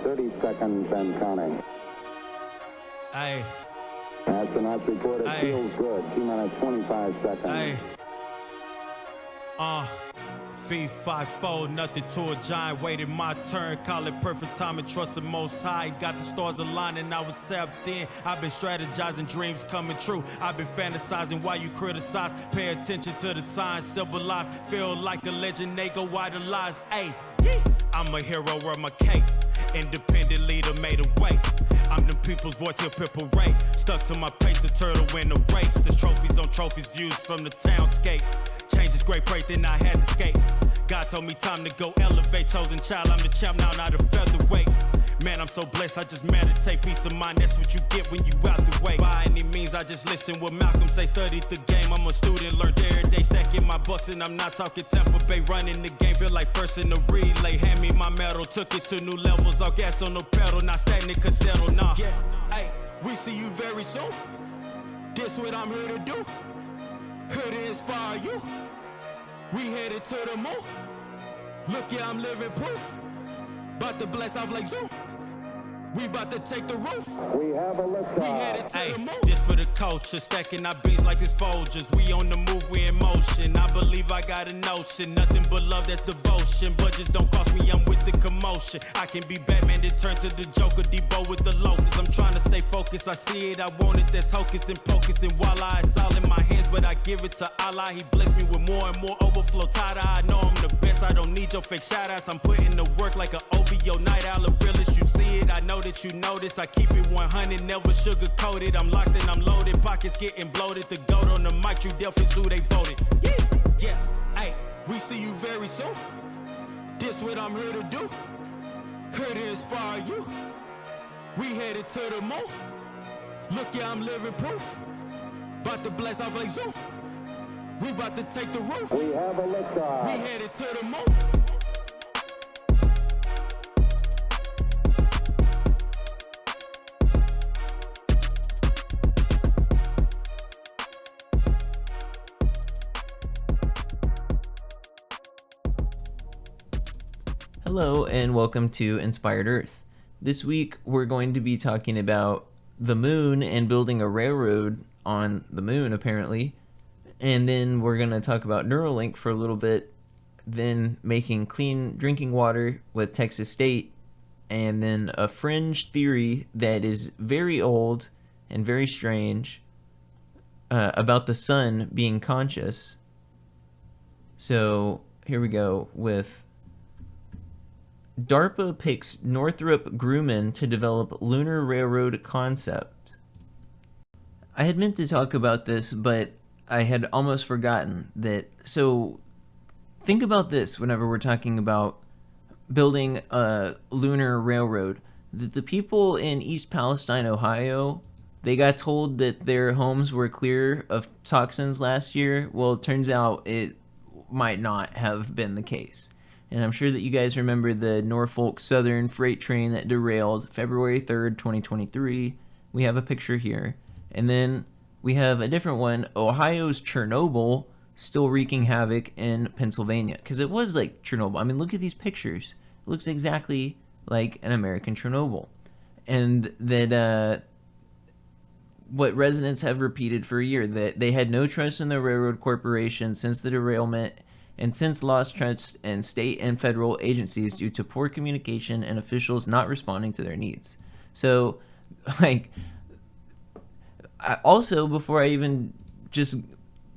30 seconds and counting. Aye. Astronauts report it Aye. feels good. T-minus 25 seconds. Aye. Feet 5'4", nothing to a giant. Waited my turn, call it perfect time and trust the Most High. Got the stars aligning, I was tapped in. I've been strategizing, dreams coming true. I've been fantasizing while you criticize. Pay attention to the signs, symbolize. Feel like a legend, they go idolize. Ayy, I'm a hero, wear my cape. Independent leader made a way. I'm the people's voice, hip hip parade. Stuck to my pace, the turtle win the race. There's trophies on trophies, views from the townscape. Change is great, break, then I had to skate. God told me time to go elevate. Chosen child, I'm the champ now, not a featherweight. Man, I'm so blessed, I just meditate. Peace of mind, that's what you get when you out the way. By any means, I just listen what Malcolm say. Studied the game, I'm a student, learned every day. Stacking my bucks and I'm not talking Tampa Bay. Running the game, feel like first in the relay. Hand me my medal, took it to new levels. All gas on no pedal, not stagnant, cause settle, nah. Yeah, hey, we see you very soon. This what I'm here to do. Here to inspire you. We headed to the moon. Look, yeah, I'm living proof. About to blast off like Zoom. We about to take the roof. We have a liftoff. We headed to the moon. Just for the culture, stacking our beats like it's Folgers. We on the move, we in motion. I believe I got a notion. Nothing but love, that's devotion. Budgets don't cost me, I'm with the commotion. I can be Batman, then turn to the Joker. Debo with the loafers. I'm trying to stay focused. I see it, I want it. That's hocus and pocus. And voila, it's all in my hands, but I give it to Allah. He blessed me with more and more overflow. Tada, I know I'm the best. I don't need your fake shout outs. I'm putting the work like an OVO night owl. The realest, you see it. I know that you notice. I keep it 100, never sugarcoated. I'm locked and I'm loaded. Pockets getting bloated. The goat on the mic, you definitely who they voted. Yeah, hey, we see you very soon. This what I'm here to do. Here to inspire you. We headed to the moon. Look, yeah, I'm living proof. About to blast off like Zoom. We about to take the roof. We have a liftoff. We headed to the moon. Hello and welcome to Inspired Earth. This week we're going to be talking about the moon and building a railroad on the moon apparently, and then we're going to talk about Neuralink for a little bit, then making clean drinking water with Texas State, and then a fringe theory that is very old and very strange about the sun being conscious. So here we go with DARPA picks Northrop Grumman to develop lunar railroad concept. I had meant to talk about this, but I had almost forgotten that. So think about this whenever we're talking about building a lunar railroad. That the people in East Palestine, Ohio, they got told that their homes were clear of toxins last year. Well, it turns out it might not have been the case. And I'm sure that you guys remember the Norfolk Southern freight train that derailed February 3rd, 2023. We have a picture here. And then we have a different one, Ohio's Chernobyl, still wreaking havoc in Pennsylvania. Because it was like Chernobyl. I mean, look at these pictures. It looks exactly like an American Chernobyl. And that what residents have repeated for a year, that they had no trust in the railroad corporation since the derailment, and since lost trust in state and federal agencies due to poor communication and officials not responding to their needs. So, also, before I even just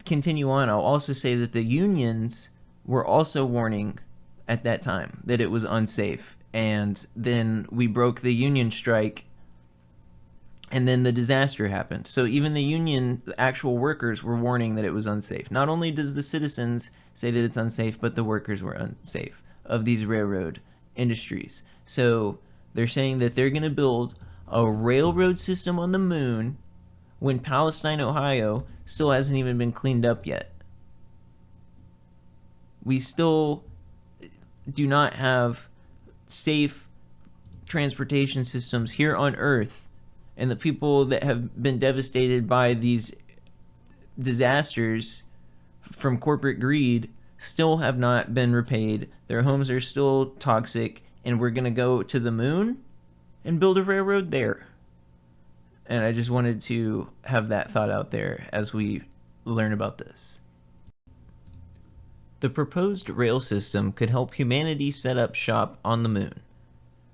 continue on, I'll also say that the unions were also warning at that time that it was unsafe. And then we broke the union strike, and then the disaster happened. So even the union, the actual workers, were warning that it was unsafe. Not only does the citizens say that it's unsafe, but the workers were unsafe of these railroad industries. So they're saying that they're going to build a railroad system on the moon when Palestine, Ohio still hasn't even been cleaned up yet. We still do not have safe transportation systems here on Earth. And the people that have been devastated by these disasters from corporate greed still have not been repaid. Their homes are still toxic, and we're going to go to the moon and build a railroad there. And I just wanted to have that thought out there as we learn about this. The proposed rail system could help humanity set up shop on the moon.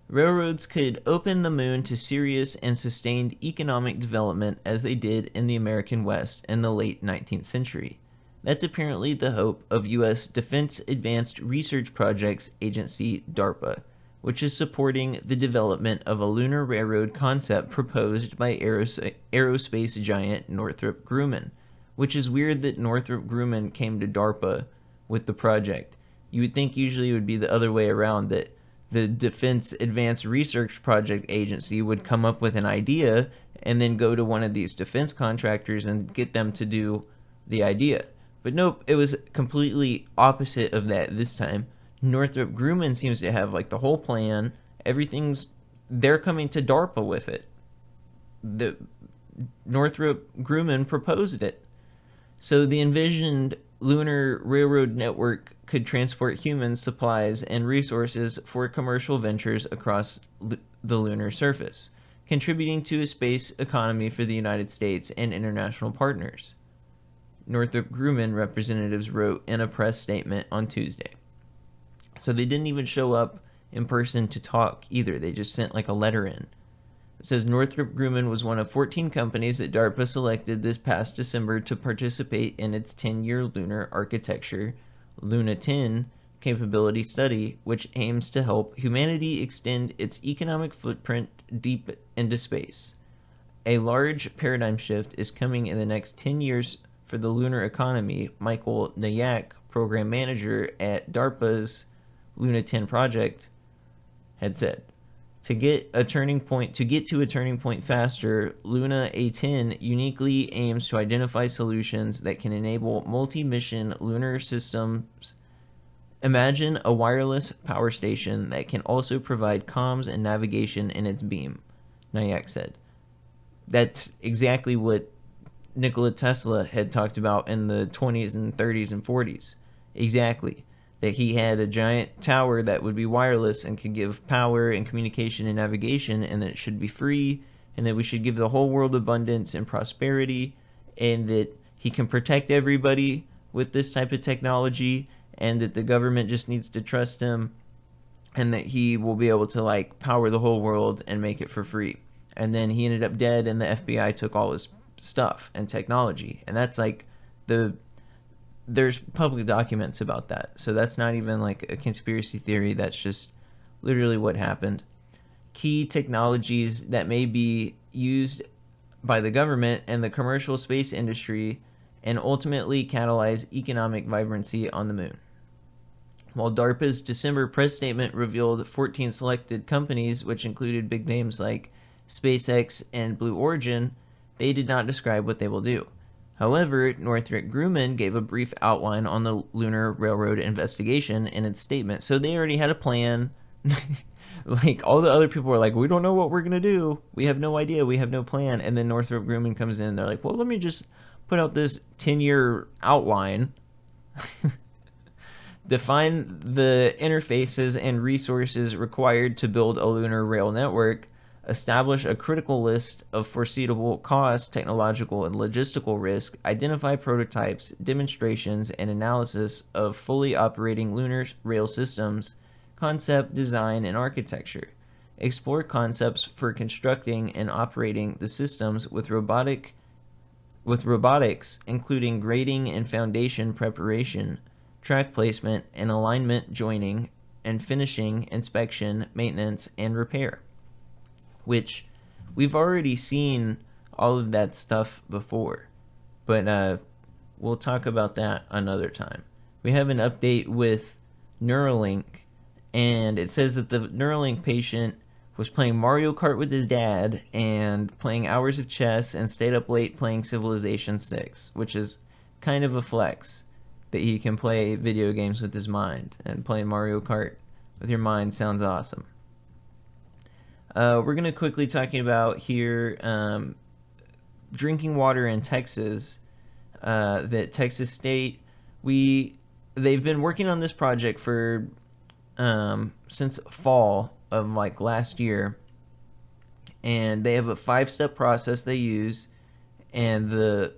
Railroads could open the moon to serious and sustained economic development as they did in the American West in the late 19th century. That's apparently the hope of U.S. Defense Advanced Research Projects Agency, DARPA, which is supporting the development of a lunar railroad concept proposed by aerospace giant Northrop Grumman, which is weird that Northrop Grumman came to DARPA with the project. You would think usually it would be the other way around, that the Defense Advanced Research Project Agency would come up with an idea and then go to one of these defense contractors and get them to do the idea. But nope, it was completely opposite of that this time. Northrop Grumman seems to have like the whole plan. They're coming to DARPA with it. The Northrop Grumman proposed it. So the envisioned lunar railroad network could transport humans, supplies, and resources for commercial ventures across the lunar surface, contributing to a space economy for the United States and international partners, Northrop Grumman representatives wrote in a press statement on Tuesday. So they didn't even show up in person to talk either. They just sent like a letter in. It says Northrop Grumman was one of 14 companies that DARPA selected this past December to participate in its 10-year lunar architecture Luna 10 capability study, which aims to help humanity extend its economic footprint deep into space. A large paradigm shift is coming in the next 10 years for the lunar economy, Michael Nayak, program manager at DARPA's Luna 10 project, had said. To get to a turning point faster, Luna A10 uniquely aims to identify solutions that can enable multi-mission lunar systems. Imagine a wireless power station that can also provide comms and navigation in its beam, Nayak said. That's exactly what Nikola Tesla had talked about in the 20s and 30s and 40s. Exactly. That he had a giant tower that would be wireless and could give power and communication and navigation, and that it should be free, and that we should give the whole world abundance and prosperity, and that he can protect everybody with this type of technology, and that the government just needs to trust him, and that he will be able to like power the whole world and make it for free. And then he ended up dead, and the FBI took all his stuff and technology, and that's like there's public documents about that. So that's not even like a conspiracy theory. That's just literally what happened. Key technologies that may be used by the government and the commercial space industry and ultimately catalyze economic vibrancy on the moon. While DARPA's December press statement revealed 14 selected companies, which included big names like SpaceX and Blue Origin, they did not describe what they will do. However, Northrop Grumman gave a brief outline on the Lunar Railroad investigation in its statement. So they already had a plan. Like, all the other people were like, we don't know what we're going to do. We have no idea. We have no plan. And then Northrop Grumman comes in. They're like, well, let me just put out this 10-year outline. Define the interfaces and resources required to build a lunar rail network. Establish a critical list of foreseeable costs, technological and logistical risk, identify prototypes, demonstrations, and analysis of fully operating lunar rail systems, concept, design, and architecture. Explore concepts for constructing and operating the systems with robotics, including grading and foundation preparation, track placement and alignment joining, and finishing, inspection, maintenance, and repair. Which we've already seen all of that stuff before, but we'll talk about that another time. We have an update with Neuralink, and it says that the Neuralink patient was playing Mario Kart with his dad and playing hours of chess and stayed up late playing Civilization 6, which is kind of a flex that he can play video games with his mind, and playing Mario Kart with your mind sounds awesome. We're going to quickly talking about here drinking water in Texas, that Texas State, they've been working on this project for since fall of like last year, and they have a 5-step process they use, and the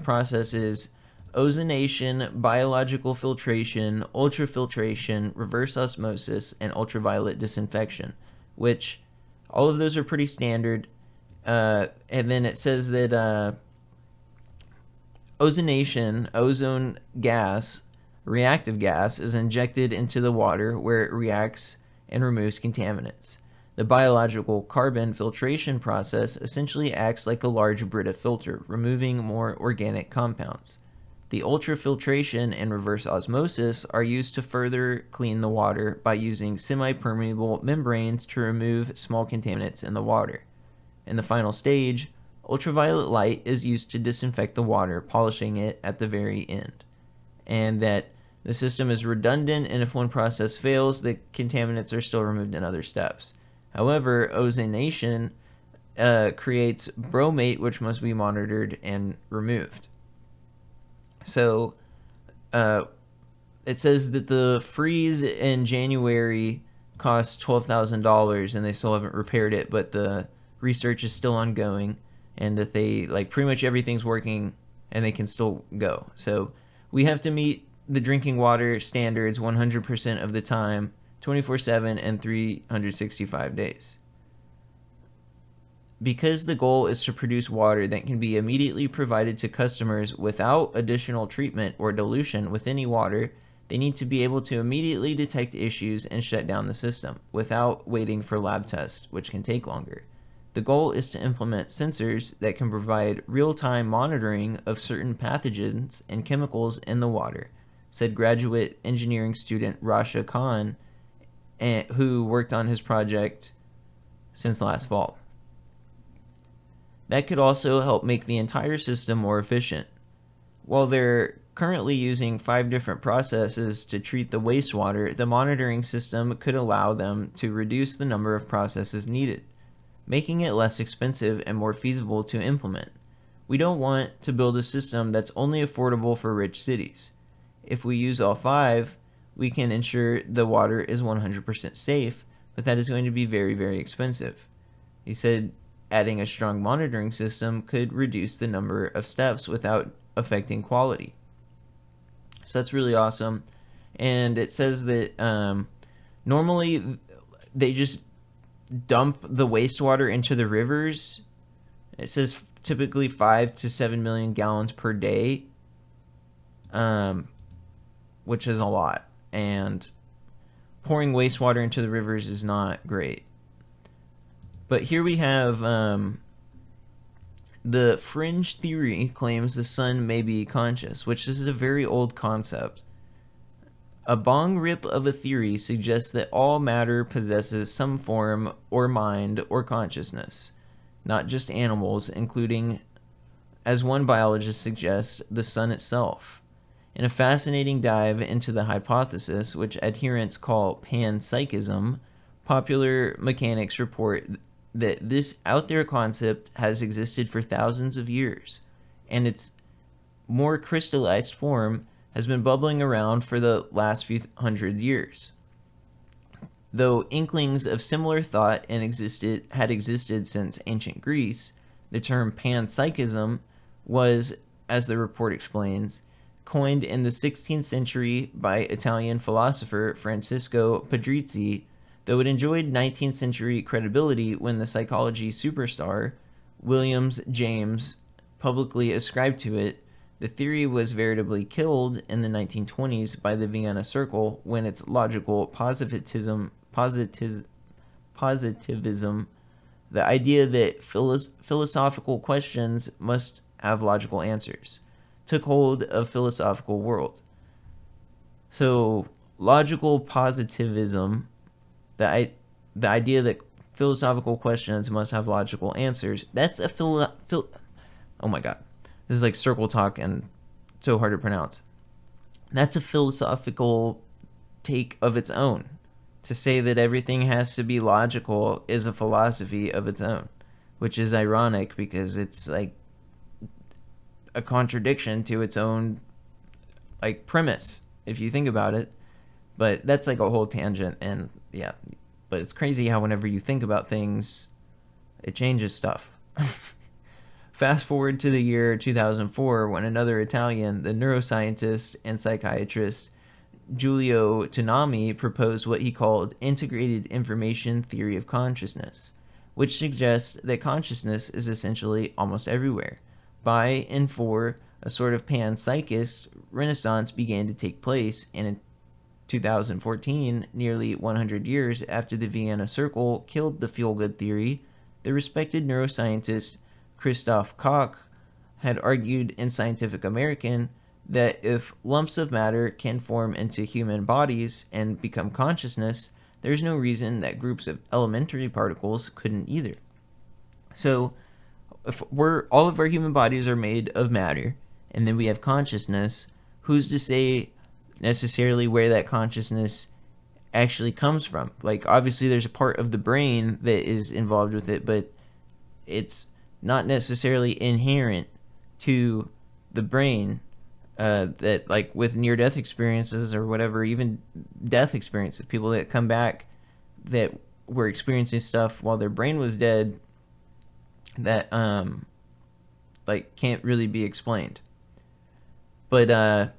process is ozonation, biological filtration, ultrafiltration, reverse osmosis, and ultraviolet disinfection, which all of those are pretty standard. And then it says that ozonation, ozone gas, reactive gas, is injected into the water where it reacts and removes contaminants. The biological carbon filtration process essentially acts like a large Brita filter, removing more organic compounds. The ultrafiltration and reverse osmosis are used to further clean the water by using semi-permeable membranes to remove small contaminants in the water. In the final stage, ultraviolet light is used to disinfect the water, polishing it at the very end. And that the system is redundant, and if one process fails, the contaminants are still removed in other steps. However, ozonation creates bromate, which must be monitored and removed. So it says that the freeze in January cost $12,000 and they still haven't repaired it, but the research is still ongoing, and that they, like, pretty much everything's working and they can still go. So we have to meet the drinking water standards 100% of the time, 24/7 and 365 days. Because the goal is to produce water that can be immediately provided to customers without additional treatment or dilution with any water, they need to be able to immediately detect issues and shut down the system without waiting for lab tests, which can take longer. The goal is to implement sensors that can provide real-time monitoring of certain pathogens and chemicals in the water, said graduate engineering student Rasha Khan, who worked on his project since last fall. That could also help make the entire system more efficient. While they're currently using 5 different processes to treat the wastewater, the monitoring system could allow them to reduce the number of processes needed, making it less expensive and more feasible to implement. We don't want to build a system that's only affordable for rich cities. If we use all 5, we can ensure the water is 100% safe, but that is going to be very, very expensive. He said adding a strong monitoring system could reduce the number of steps without affecting quality. So that's really awesome. And it says that normally they just dump the wastewater into the rivers. It says typically 5 to 7 million gallons per day, which is a lot. And pouring wastewater into the rivers is not great. But here we have the fringe theory claims the sun may be conscious, which is a very old concept. A bong rip of a theory suggests that all matter possesses some form or mind or consciousness, not just animals, including, as one biologist suggests, the sun itself. In a fascinating dive into the hypothesis, which adherents call panpsychism, popular mechanics report that this out there concept has existed for thousands of years, and its more crystallized form has been bubbling around for the last few hundred years. Though inklings of similar thought had existed since ancient Greece, the term panpsychism was, as the report explains, coined in the 16th century by Italian philosopher Francesco Pedrizzi, though it enjoyed 19th century credibility when the psychology superstar Williams James publicly ascribed to it. The theory was veritably killed in the 1920s by the Vienna Circle when its logical positivism, the idea that philosophical questions must have logical answers, took hold of philosophical world. So logical positivism, the idea that philosophical questions must have logical answers, that's a oh my god, this is like circle talk and so hard to pronounce. That's a philosophical take of its own. To say that everything has to be logical is a philosophy of its own, which is ironic because it's like a contradiction to its own like premise if you think about it. But that's like a whole tangent, and yeah, but it's crazy how whenever you think about things, It changes stuff. Fast forward to the year 2004 when another Italian, the neuroscientist and psychiatrist Giulio Tonami, proposed what he called integrated information theory of consciousness, which suggests that consciousness is essentially almost everywhere. By and for a sort of panpsychist, Renaissance began to take place, and in 2014, nearly 100 years after the Vienna Circle killed the feel-good theory, the respected neuroscientist Christoph Koch had argued in Scientific American that if lumps of matter can form into human bodies and become consciousness, there's no reason that groups of elementary particles couldn't either. So, if all of our human bodies are made of matter, and then we have consciousness, who's to say necessarily where that consciousness actually comes from? Like, obviously there's a part of the brain that is involved with it, but it's not necessarily inherent to the brain, that, like, with near-death experiences or whatever, even death experiences, people that come back that were experiencing stuff while their brain was dead that like can't really be explained. But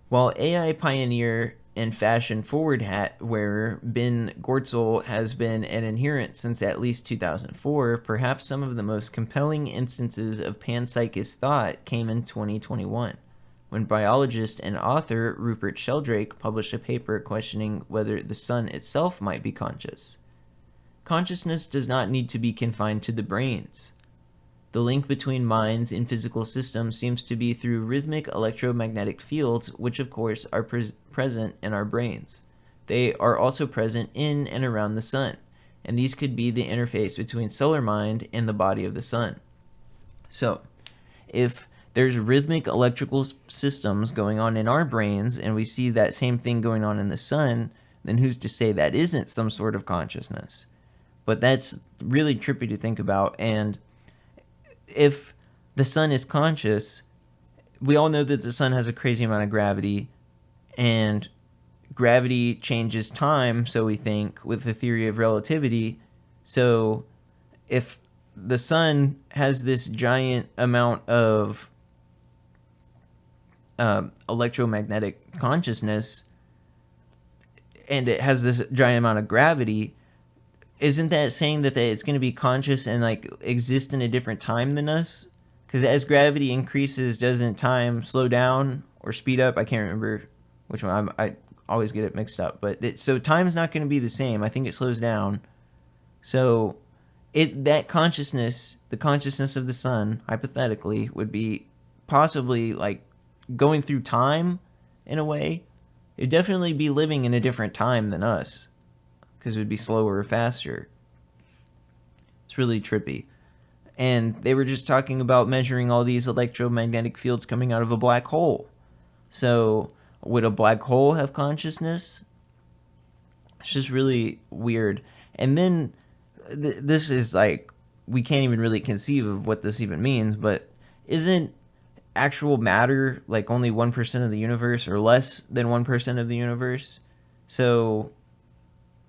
while AI pioneer and fashion-forward hat wearer Ben Goertzel has been an adherent since at least 2004, perhaps some of the most compelling instances of panpsychist thought came in 2021, when biologist and author Rupert Sheldrake published a paper questioning whether the sun itself might be conscious. Consciousness does not need to be confined to the brains. The link between minds and physical systems seems to be through rhythmic electromagnetic fields, which of course are present in our brains. They are also present in and around the sun, and these could be the interface between solar mind and the body of the sun. So, if there's rhythmic electrical systems going on in our brains, and we see that same thing going on in the sun, then who's to say that isn't some sort of consciousness? But that's really trippy to think about, and if the sun is conscious, we all know that the sun has a crazy amount of gravity, and gravity changes time, so we think, with the theory of relativity. So if the sun has this giant amount of electromagnetic consciousness, and it has this giant amount of gravity, isn't that saying that it's going to be conscious and like exist in a different time than us? Because as gravity increases, doesn't time slow down or speed up? I can't remember which one. I always get it mixed up. But so time's not going to be the same. I think it slows down. So that consciousness, the consciousness of the sun, hypothetically, would be possibly like going through time in a way. It'd definitely be living in a different time than us, because it would be slower or faster. It's really trippy. And they were just talking about measuring all these electromagnetic fields coming out of a black hole. So would a black hole have consciousness? It's just really weird. And then this is like, we can't even really conceive of what this even means, but isn't actual matter like only 1% of the universe, or less than 1% of the universe? So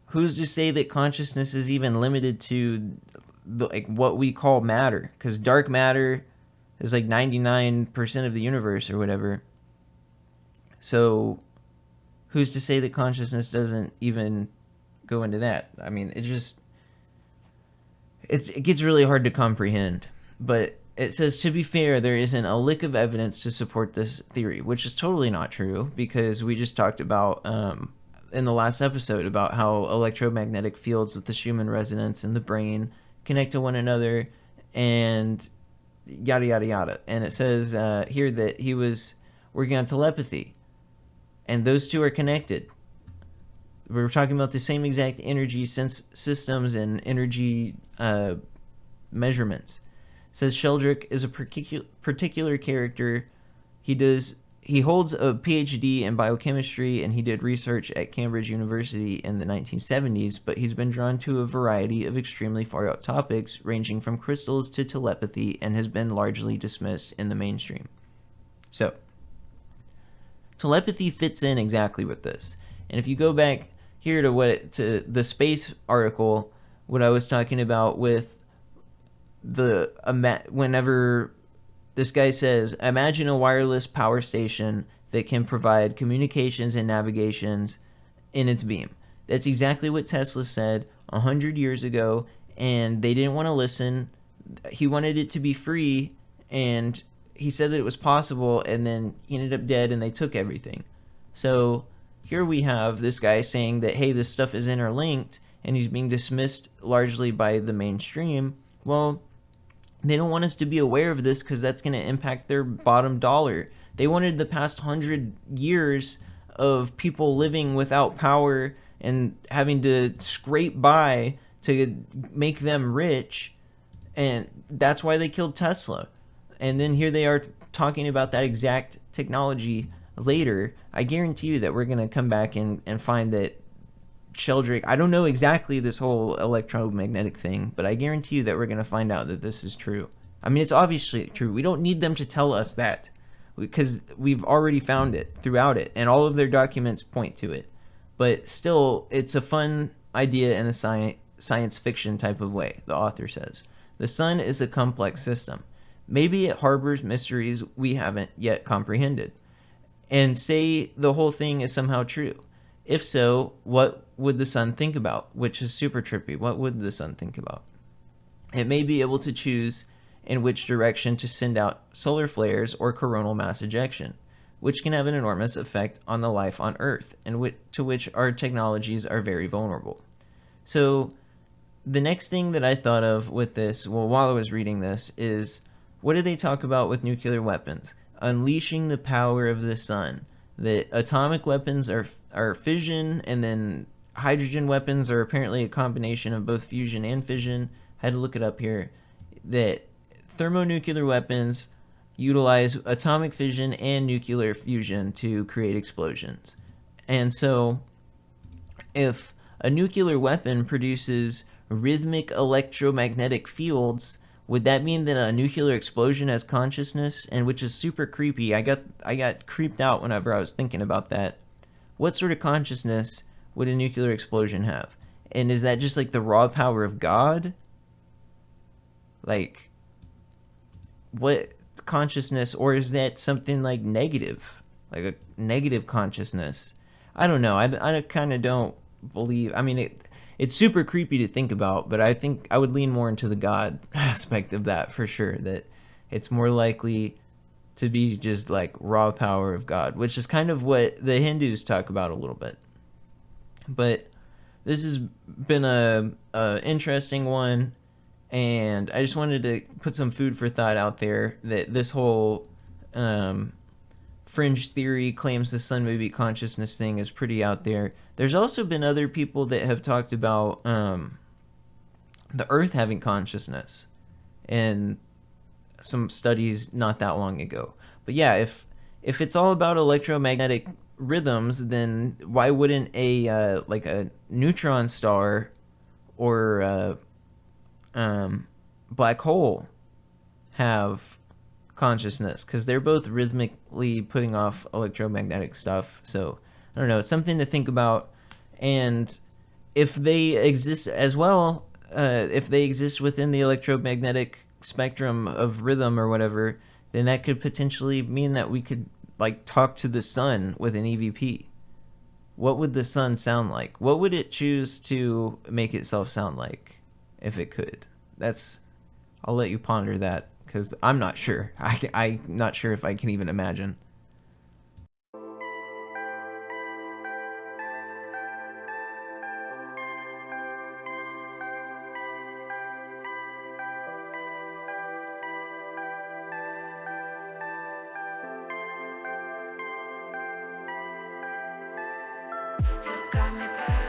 who's to say that consciousness is even limited to like what we call matter? Because dark matter is like 99% of the universe or whatever. So who's to say that consciousness doesn't even go into that? I mean, it gets really hard to comprehend. But it says, to be fair, there isn't a lick of evidence to support this theory, which is totally not true, because we just talked about in the last episode about how electromagnetic fields with the Schumann resonance in the brain connect to one another, and yada yada yada. And it says here that he was working on telepathy, and those two are connected. We're talking about the same exact energy systems and energy measurements. It says Sheldrake is a particular character. He holds a PhD in biochemistry, and he did research at Cambridge University in the 1970s, but he's been drawn to a variety of extremely far-out topics, ranging from crystals to telepathy, and has been largely dismissed in the mainstream. So, telepathy fits in exactly with this. And if you go back here to the space article, what I was talking about with whenever this guy says, imagine a wireless power station that can provide communications and navigations in its beam. That's exactly what Tesla said 100 years ago, and they didn't want to listen. He wanted it to be free, and he said that it was possible, and then he ended up dead, and they took everything. So here we have this guy saying that, hey, this stuff is interlinked, and he's being dismissed largely by the mainstream. Well, they don't want us to be aware of this because that's going to impact their bottom dollar. They wanted the past 100 years of people living without power and having to scrape by to make them rich, and that's why they killed Tesla. And then here they are talking about that exact technology later. I guarantee you that we're going to come back and find that Sheldrake, I don't know exactly this whole electromagnetic thing, but I guarantee you that we're going to find out that this is true. I mean, it's obviously true. We don't need them to tell us that because we've already found it throughout it, and all of their documents point to it. But still, it's a fun idea in a science fiction type of way, the author says. The sun is a complex system. Maybe it harbors mysteries we haven't yet comprehended. And say the whole thing is somehow true. If so, what would the sun think about? Which is super trippy. What would the sun think about? It may be able to choose in which direction to send out solar flares or coronal mass ejection, which can have an enormous effect on the life on Earth, and to which our technologies are very vulnerable. So the next thing that I thought of with this, well, while I was reading this, is what did they talk about with nuclear weapons? Unleashing the power of the sun. That atomic weapons are fission, and then hydrogen weapons are apparently a combination of both fusion and fission. I had to look it up here. That thermonuclear weapons utilize atomic fission and nuclear fusion to create explosions. And so if a nuclear weapon produces rhythmic electromagnetic fields, would that mean that a nuclear explosion has consciousness? And which is super creepy. I got creeped out whenever I was thinking about that. What sort of consciousness would a nuclear explosion have? And is that just like the raw power of God? Like, what consciousness, or is that something like negative? Like a negative consciousness? I don't know. I kind of don't believe. I mean, it's super creepy to think about, but I think I would lean more into the God aspect of that for sure, that it's more likely to be just like raw power of God, which is kind of what the Hindus talk about a little bit. But this has been a interesting one, and I just wanted to put some food for thought out there that this whole fringe theory claims the sun may be consciousness thing is pretty out there. There's also been other people that have talked about the Earth having consciousness in some studies not that long ago. But yeah, if it's all about electromagnetic rhythms, then why wouldn't a like a neutron star or a black hole have consciousness? Because they're both rhythmically putting off electromagnetic stuff. So I don't know, it's something to think about. And if they exist as well, if they exist within the electromagnetic spectrum of rhythm or whatever, then that could potentially mean that we could like talk to the sun with an EVP. What would the sun sound like? What would it choose to make itself sound like if it could? I'll let you ponder that, because I'm not sure. I'm not sure if I can even imagine. Got me back.